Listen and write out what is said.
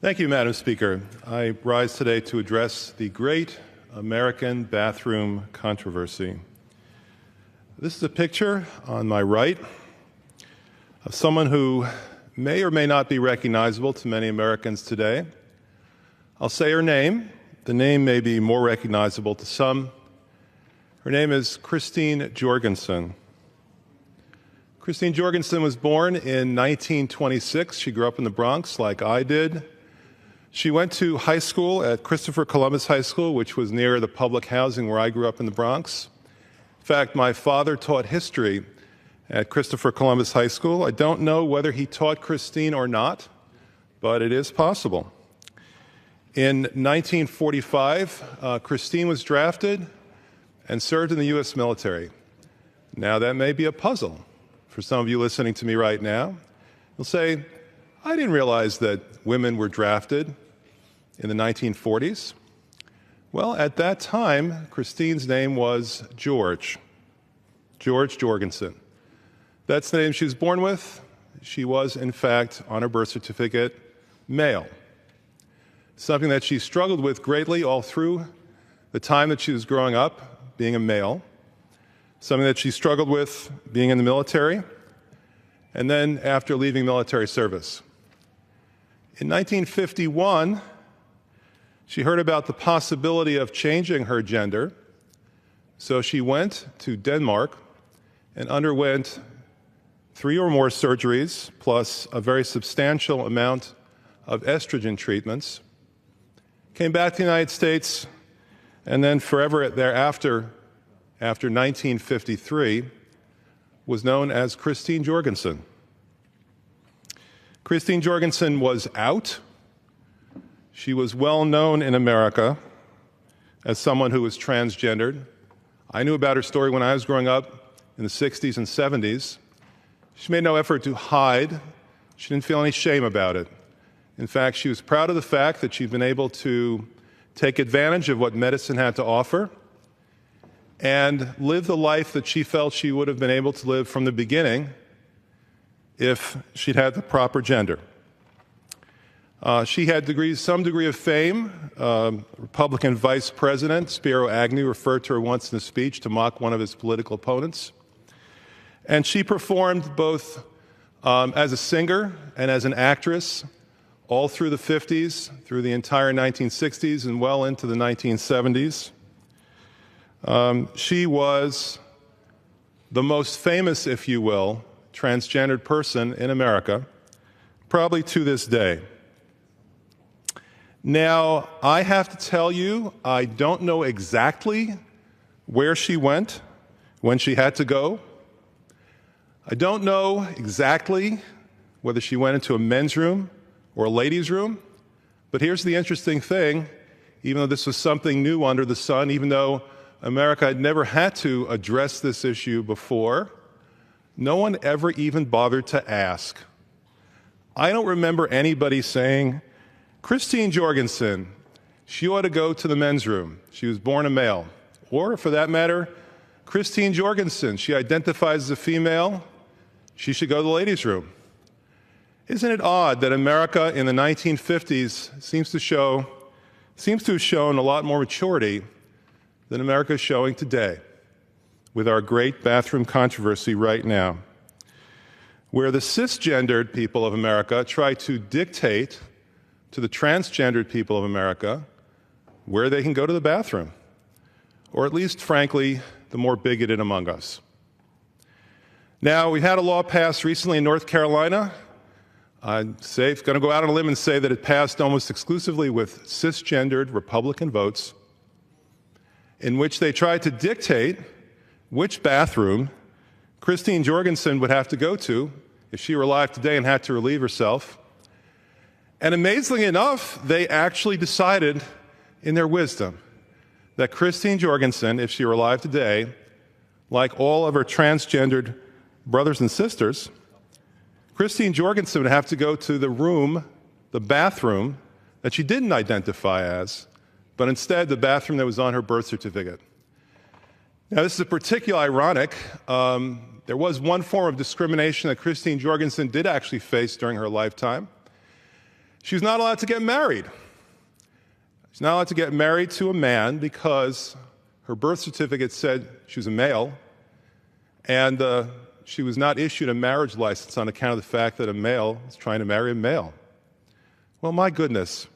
Thank you, Madam Speaker. I rise today to address the great American bathroom controversy. This is a picture on my right of someone who may or may not be recognizable to many Americans today. I'll say her name. The name may be more recognizable to some. Her name is Christine Jorgensen. Christine Jorgensen was born in 1926. She grew up in the Bronx like I did. She went to high school at Christopher Columbus High School, which was near the public housing where I grew up in the Bronx. In fact, my father taught history at Christopher Columbus High School. I don't know whether he taught Christine or not, but it is possible. In 1945, Christine was drafted and served in the U.S. military. Now, that may be a puzzle for some of you listening to me right now. You'll say, I didn't realize that women were drafted in the 1940s. Well, at that time, Christine's name was George Jorgensen. That's the name she was born with. She was, in fact, on her birth certificate, male. Something that she struggled with greatly all through the time that she was growing up, being a male. Something that she struggled with being in the military, and then after leaving military service. In 1951, she heard about the possibility of changing her gender, so she went to Denmark and underwent 3 or more surgeries, plus a very substantial amount of estrogen treatments, came back to the United States, and then forever thereafter, after 1953, was known as Christine Jorgensen. Christine Jorgensen was out. She was well known in America as someone who was transgendered. I knew about her story when I was growing up in the 60s and 70s. She made no effort to hide. She didn't feel any shame about it. In fact, she was proud of the fact that she'd been able to take advantage of what medicine had to offer and live the life that she felt she would have been able to live from the beginning if she'd had the proper gender. She had some degree of fame. Republican Vice President Spiro Agnew referred to her once in a speech to mock one of his political opponents. And she performed both as a singer and as an actress all through the 50s, through the entire 1960s, and well into the 1970s. She was the most famous, if you will, transgendered person in America, probably to this day. Now, I have to tell you, I don't know exactly where she went when she had to go. I don't know exactly whether she went into a men's room or a ladies' room, but here's the interesting thing. Even though this was something new under the sun, even though America had never had to address this issue before, no one ever even bothered to ask. I don't remember anybody saying, Christine Jorgensen, she ought to go to the men's room. She was born a male. Or, for that matter, Christine Jorgensen, she identifies as a female. She should go to the ladies' room. Isn't it odd that America in the 1950s seems to have shown a lot more maturity than America is showing today with our great bathroom controversy right now, where the cisgendered people of America try to dictate to the transgendered people of America where they can go to the bathroom, or at least, frankly, the more bigoted among us. Now, we had a law passed recently in North Carolina. I'm going to go out on a limb and say that it passed almost exclusively with cisgendered Republican votes, in which they tried to dictate which bathroom Christine Jorgensen would have to go to if she were alive today and had to relieve herself. And amazingly enough, they actually decided in their wisdom that Christine Jorgensen, if she were alive today, like all of her transgendered brothers and sisters, Christine Jorgensen would have to go to the bathroom that she didn't identify as, but instead the bathroom that was on her birth certificate. Now, this is particularly ironic. There was one form of discrimination that Christine Jorgensen did actually face during her lifetime. She's not allowed to get married. She's not allowed to get married to a man because her birth certificate said she was a male, and she was not issued a marriage license on account of the fact that a male is trying to marry a male. Well, my goodness,